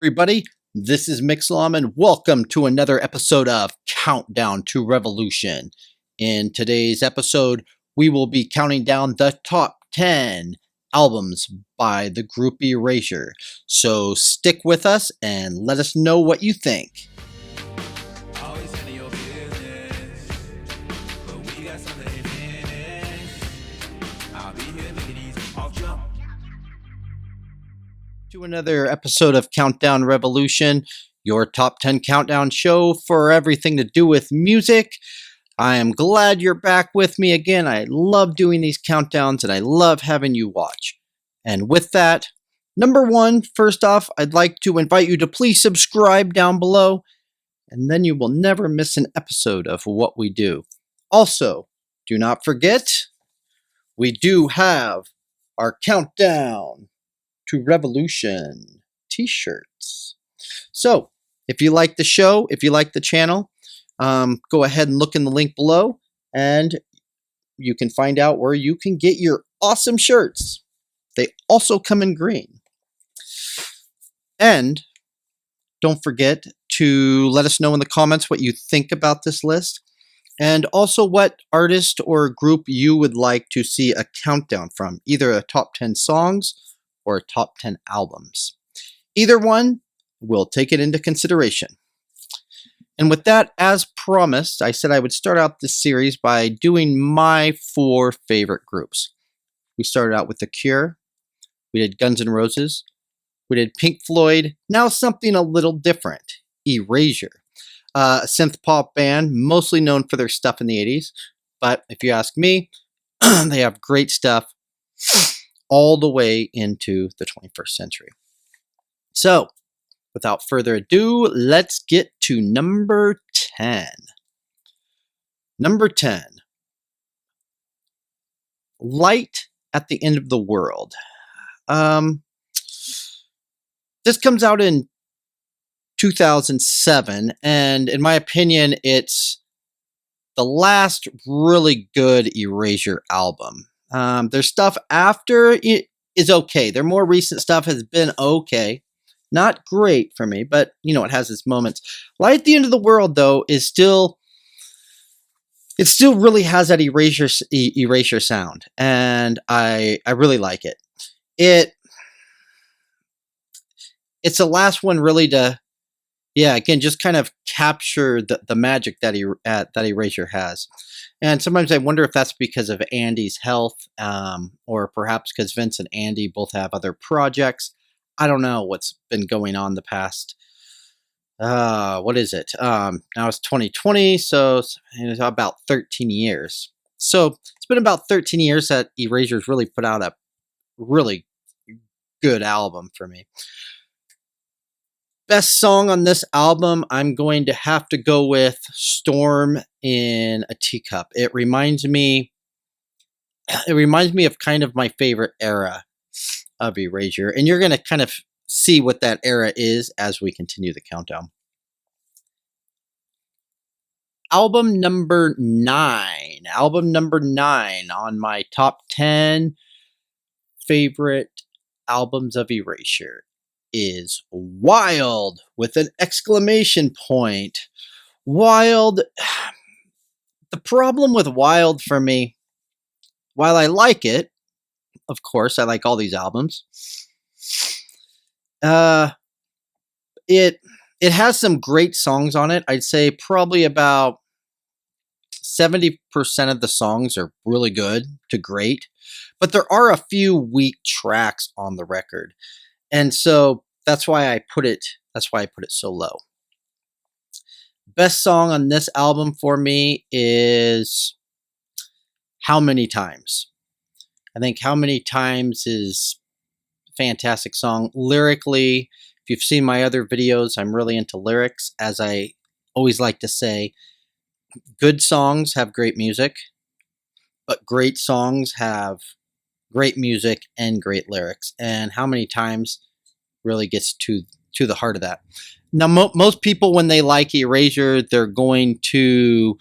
everybody, this is Mixlam and welcome to another episode of Countdown to Revolution. In today's episode, we will be counting down the top 10 albums by the group Erasure. So stick with us and let us know what you think. To another episode of Countdown Revolution, your top 10 countdown show for everything to do with music. I am glad you're back with me again. I love doing these countdowns and I love having you watch. And with that, number one, first off, I'd like to invite you to please subscribe down below, and then you will never miss an episode of what we do. Also, do not forget, we do have our Countdown to Revolution T-shirts. So, if you like the show, if you like the channel, go ahead and look in the link below, and you can find out where you can get your awesome shirts. They also come in green. And don't forget to let us know in the comments what you think about this list, and also what artist or group you would like to see a countdown from, either a top 10 songs or top 10 albums. Either one, we'll take it into consideration. And with that, as promised, I said I would start out this series by doing my 4 favorite groups. We started out with The Cure, we did Guns N' Roses, we did Pink Floyd, now something a little different, Erasure. A synth-pop band, mostly known for their stuff in the 80s, but if you ask me, they have great stuff all the way into the 21st century. So, without further ado, let's get to number 10. Number 10. Light at the End of the World. This comes out in 2007, and in my opinion, it's the last really good Erasure album. Their stuff after it is okay. Their more recent stuff has been okay. Not great for me, but, you know, it has its moments. Light at the End of the World, though, is still... It still really has that Erasure sound, and I really like it. It's the last one really to... Yeah, again, just kind of capture the magic that Erasure has. And sometimes I wonder if that's because of Andy's health, or perhaps because Vince and Andy both have other projects. I don't know what's been going on the past, what is it? Now it's 2020, so it's about 13 years. So it's been about 13 years that Erasure's really put out a really good album for me. Best song on this album, I'm going to have to go with Storm in a Teacup. It reminds me of kind of my favorite era of Erasure, and you're going to kind of see what that era is as we continue the countdown. Album number 9. Album number 9 on my top 10 favorite albums of Erasure is Wild with an exclamation point. Wild. The problem with Wild for me, while I like it, of course, I like all these albums, it has some great songs on it. I'd say probably about 70% of the songs are really good to great, but there are a few weak tracks on the record. And so that's why I put it so low. Best song on this album for me is How Many Times. I think How Many Times is a fantastic song. Lyrically, if you've seen my other videos, I'm really into lyrics. As I always like to say, good songs have great music, but great songs have great music and great lyrics. And How Many Times really gets to the heart of that. Now, most people, when they like Erasure, they're going to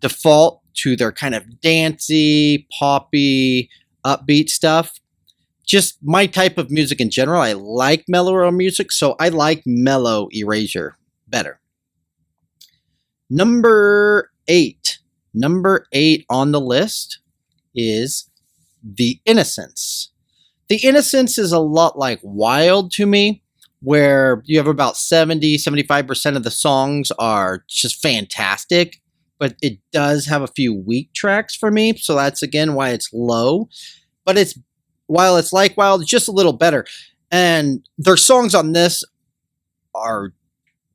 default to their kind of dancey, poppy, upbeat stuff. just my type of music in general. I like mellower music, so I like mellow Erasure better. Number 8. Number 8 on the list is The Innocence. The Innocence is a lot like Wild to me, where you have about 70-75% of the songs are just fantastic, but it does have a few weak tracks for me, so that's again why it's low. But it's, while it's like Wild, it's just a little better. And their songs on this are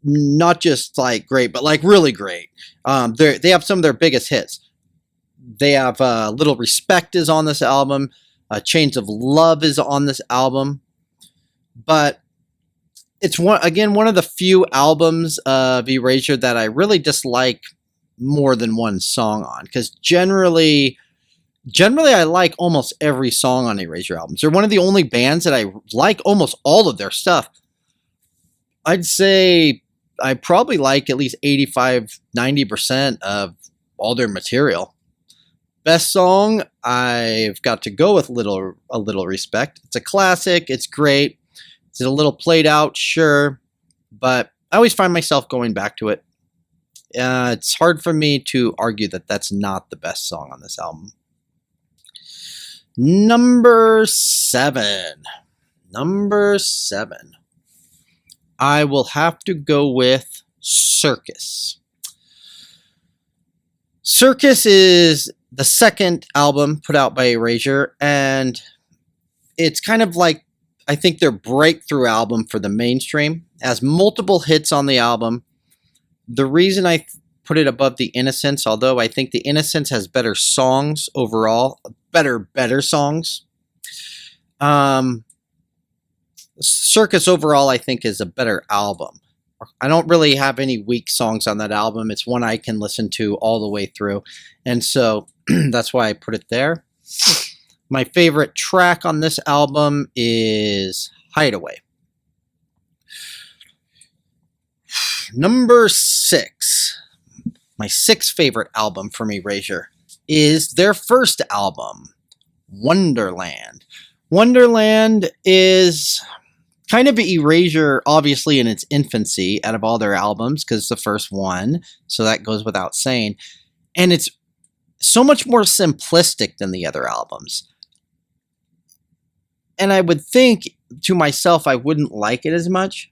not just like great, but like really great. They have some of their biggest hits. They have Little Respect is on this album. Chains of Love is on this album. But it's one of the few albums of Erasure that I really dislike more than one song on, because generally I like almost every song on Erasure albums. They're one of the only bands that I like almost all of their stuff. I'd say I probably like at least 85-90% of all their material. Best song, I've got to go with A Little Respect. It's a classic. It's great. It's a little played out, sure, but I always find myself going back to it. It's hard for me to argue that that's not the best song on this album. Number 7. Number 7. I will have to go with Circus. Circus is the second album put out by Erasure, and it's kind of like, I think, their breakthrough album for the mainstream. It has multiple hits on the album. The reason I put it above The Innocence, although I think The Innocence has better songs overall, better songs. Circus overall, I think, is a better album. I don't really have any weak songs on that album. It's one I can listen to all the way through. And so that's why I put it there. My favorite track on this album is Hideaway. Number 6. My 6th favorite album from Erasure is their first album, Wonderland. Wonderland is kind of Erasure, obviously, in its infancy out of all their albums, because it's the first one, so that goes without saying. And it's so much more simplistic than the other albums. And I would think to myself I wouldn't like it as much,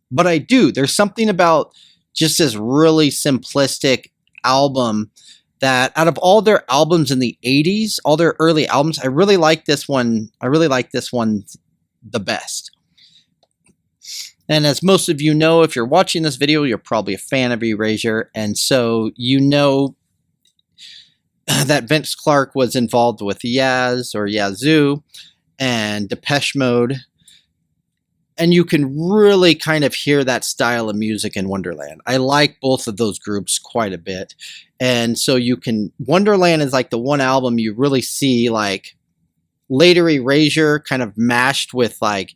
but I do. There's something about just this really simplistic album that out of all their albums in the 80s, all their early albums, I really like this one. I really like this one the best. And as most of you know, if you're watching this video, you're probably a fan of Erasure. And so you know that Vince Clarke was involved with Yaz or Yazoo and Depeche Mode. And you can really kind of hear that style of music in Wonderland. I like both of those groups quite a bit. And so you can, Wonderland is like the one album you really see like later Erasure kind of mashed with like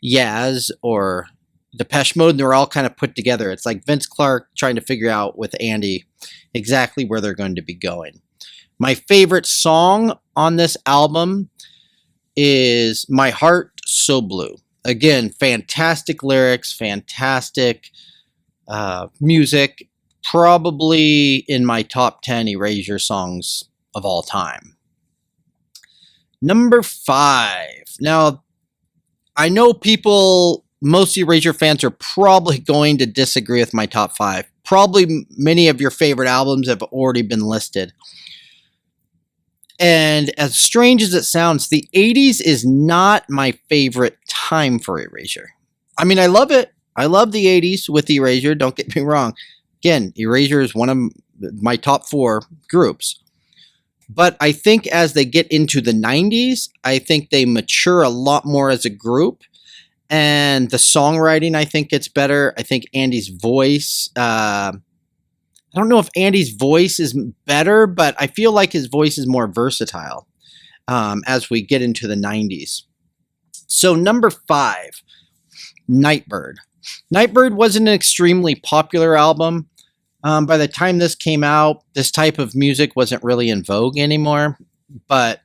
Yaz or Depeche Mode, and they're all kind of put together. It's like Vince Clarke trying to figure out with Andy exactly where they're going to be going. My favorite song on this album is My Heart So Blue. Again, fantastic lyrics, fantastic music. Probably in my top 10 Erasure songs of all time. Number 5. Now, I know most Erasure fans are probably going to disagree with my top 5. Probably many of your favorite albums have already been listed. And as strange as it sounds, the 80s is not my favorite time for Erasure. I mean, I love it. I love the 80s with Erasure, don't get me wrong. Again, Erasure is one of my top 4 groups. But I think as they get into the 90s, I think they mature a lot more as a group. And the songwriting, I think, gets better. I think Andy's voice, I don't know if Andy's voice is better, but I feel like his voice is more versatile as we get into the 90s. So number 5, Nightbird. Nightbird wasn't an extremely popular album. By the time this came out, this type of music wasn't really in vogue anymore. But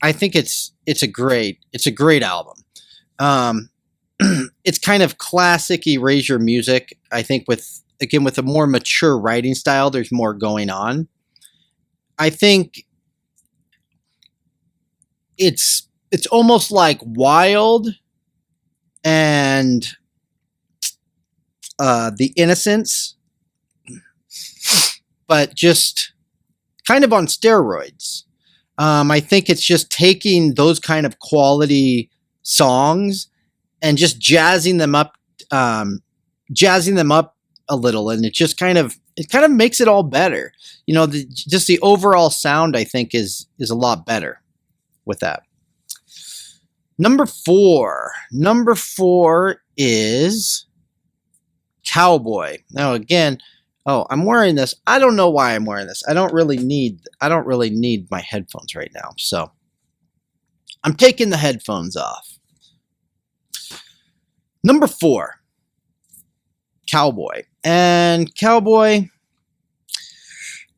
I think it's a great album. Um, it's kind of classic Erasure music. I think with a more mature writing style, there's more going on. I think it's almost like Wild and the Innocence, but just kind of on steroids. I think it's just taking those kind of quality songs and just jazzing them up a little, and it kind of makes it all better. You know, just the overall sound, I think, is a lot better with that. Number four is Cowboy. Now again, I'm wearing this. I don't know why I'm wearing this. I don't really need my headphones right now, so I'm taking the headphones off. Number 4, Cowboy. And Cowboy,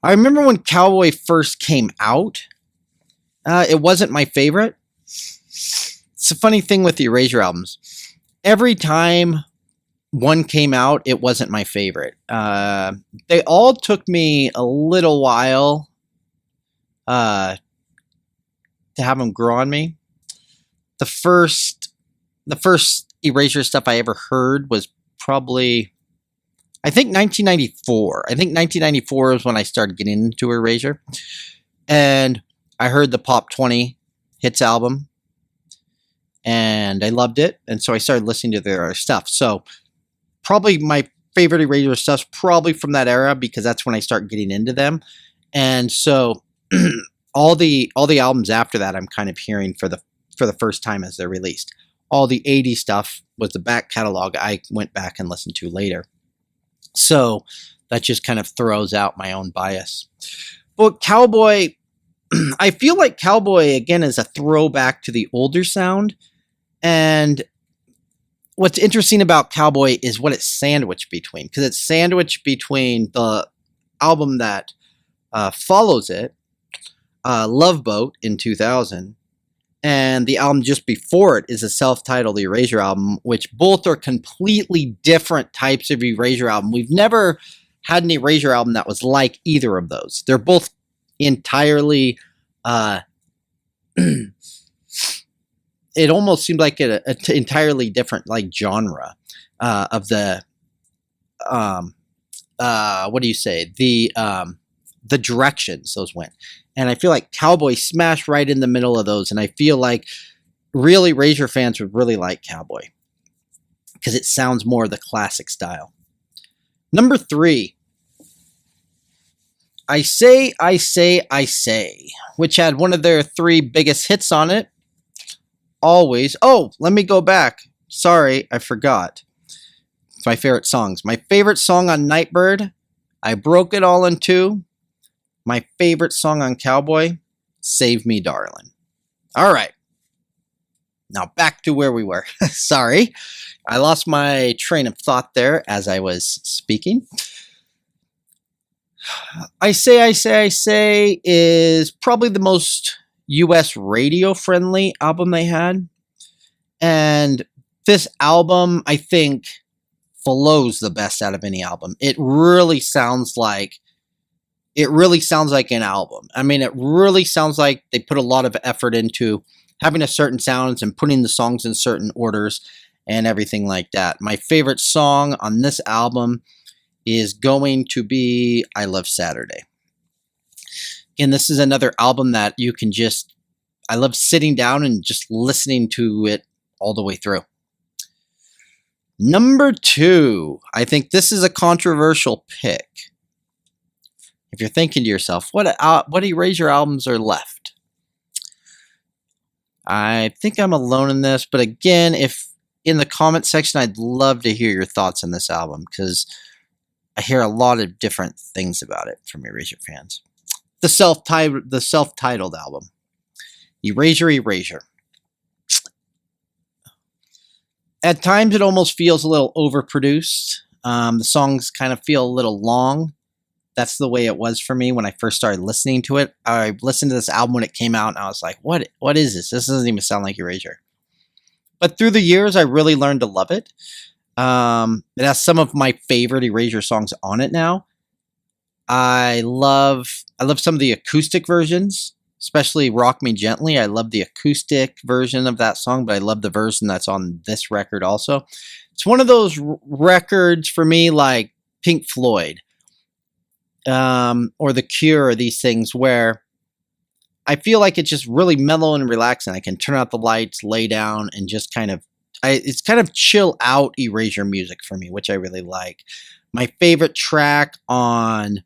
I remember when Cowboy first came out, it wasn't my favorite. It's a funny thing with the Erasure albums. Every time one came out, it wasn't my favorite. They all took me a little while to have them grow on me. The first Erasure stuff I ever heard was probably, I think, 1994. I think 1994 was when I started getting into Erasure. And I heard the Pop 20 Hits album. And I loved it. And so I started listening to their other stuff. So probably my favorite Erasure stuff's probably from that era, because that's when I start getting into them. And so all the albums after that, I'm kind of hearing for the first time as they're released. All the 80s stuff was the back catalog I went back and listened to later. So that just kind of throws out my own bias. But Cowboy, I feel like Cowboy, again, is a throwback to the older sound. And what's interesting about Cowboy is what it's sandwiched between. Because it's sandwiched between the album that follows it, Love Boat in 2000, and the album just before it is a self-titled Erasure album, which both are completely different types of Erasure album. We've never had an Erasure album that was like either of those. They're both entirely, it almost seemed like an entirely different like genre of the, what do you say? The directions those went. And I feel like Cowboy smashed right in the middle of those. And I feel like really Erasure fans would really like Cowboy because it sounds more the classic style. Number 3, I Say, which had one of their 3 biggest hits on it. Always. Oh, let me go back. Sorry, I forgot. It's my favorite songs. My favorite song on Nightbird, I Broke It All in Two. My favorite song on Cowboy, Save Me Darling. All right. Now back to where we were. Sorry. I lost my train of thought there as I was speaking. I Say is probably the most US radio friendly album they had. And this album, I think, flows the best out of any album. It really sounds like an album. I mean, it really sounds like they put a lot of effort into having a certain sounds and putting the songs in certain orders and everything like that. My favorite song on this album is going to be I Love Saturday. Again, this is another album that you can just, I love sitting down and just listening to it all the way through. Number 2, I think this is a controversial pick. If you're thinking to yourself, what Erasure albums are left? I think I'm alone in this, but again, if in the comment section, I'd love to hear your thoughts on this album, because I hear a lot of different things about it from Erasure fans. The self-titled album, Erasure. At times, it almost feels a little overproduced. The songs kind of feel a little long. that's the way it was for me when I first started listening to it. I listened to this album when it came out, and I was like, what is this? This doesn't even sound like Erasure. But through the years, I really learned to love it. It has some of my favorite Erasure songs on it now. I love some of the acoustic versions, especially Rock Me Gently. I love the acoustic version of that song, but I love the version that's on this record also. It's one of those records for me like Pink Floyd or The Cure, or these things where I feel like it's just really mellow and relaxing. I can turn out the lights, lay down, and just it's kind of chill out Erasure music for me, which I really like. My favorite track on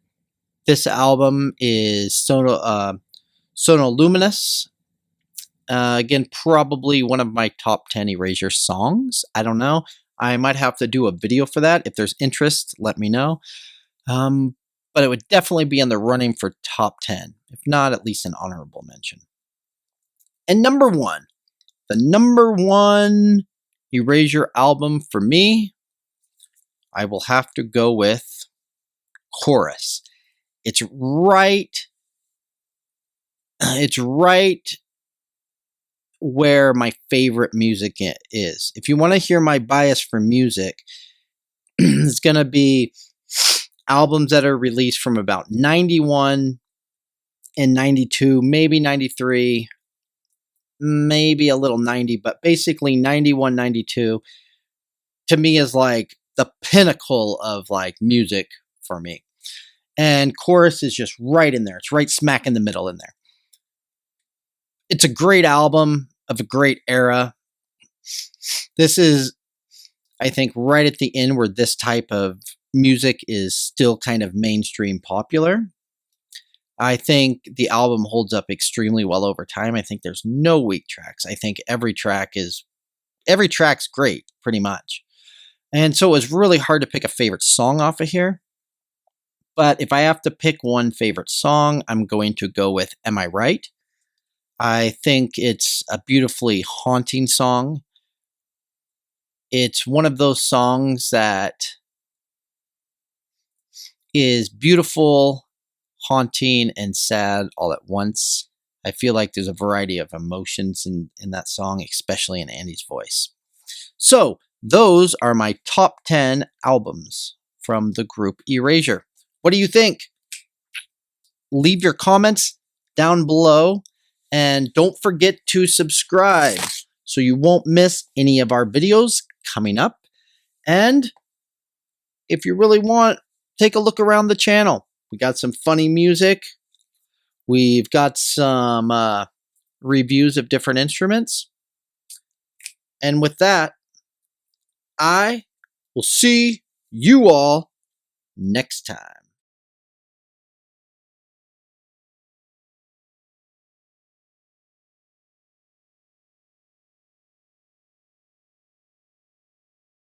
this album is Sonoluminous. Again, probably one of my top 10 Erasure songs. I don't know. I might have to do a video for that. If there's interest, let me know. But it would definitely be in the running for top 10, if not at least an honorable mention. And number one, the number one Erasure album for me, I will have to go with Chorus. It's right where my favorite music is. If you want to hear my bias for music, it's going to be albums that are released from about 91 and 92, maybe 93, maybe a little 90, but basically 91, 92 to me is like the pinnacle of like music for me. And Chorus is just right in there. It's right smack in the middle in there. It's a great album of a great era. This is, I think, right at the end where this type of music is still kind of mainstream popular. I think the album holds up extremely well over time. I think there's no weak tracks. I think every track's great, pretty much. And so it was really hard to pick a favorite song off of here. But if I have to pick one favorite song, I'm going to go with Am I Right? I think it's a beautifully haunting song. It's one of those songs that is beautiful, haunting, and sad all at once. I feel like there's a variety of emotions in that song, especially in Andy's voice. So those are my top 10 albums from the group Erasure. What do you think? Leave your comments down below, and don't forget to subscribe so you won't miss any of our videos coming up. And if you really want, take a look around the channel. We got some funny music. We've got some reviews of different instruments. And with that, I will see you all next time.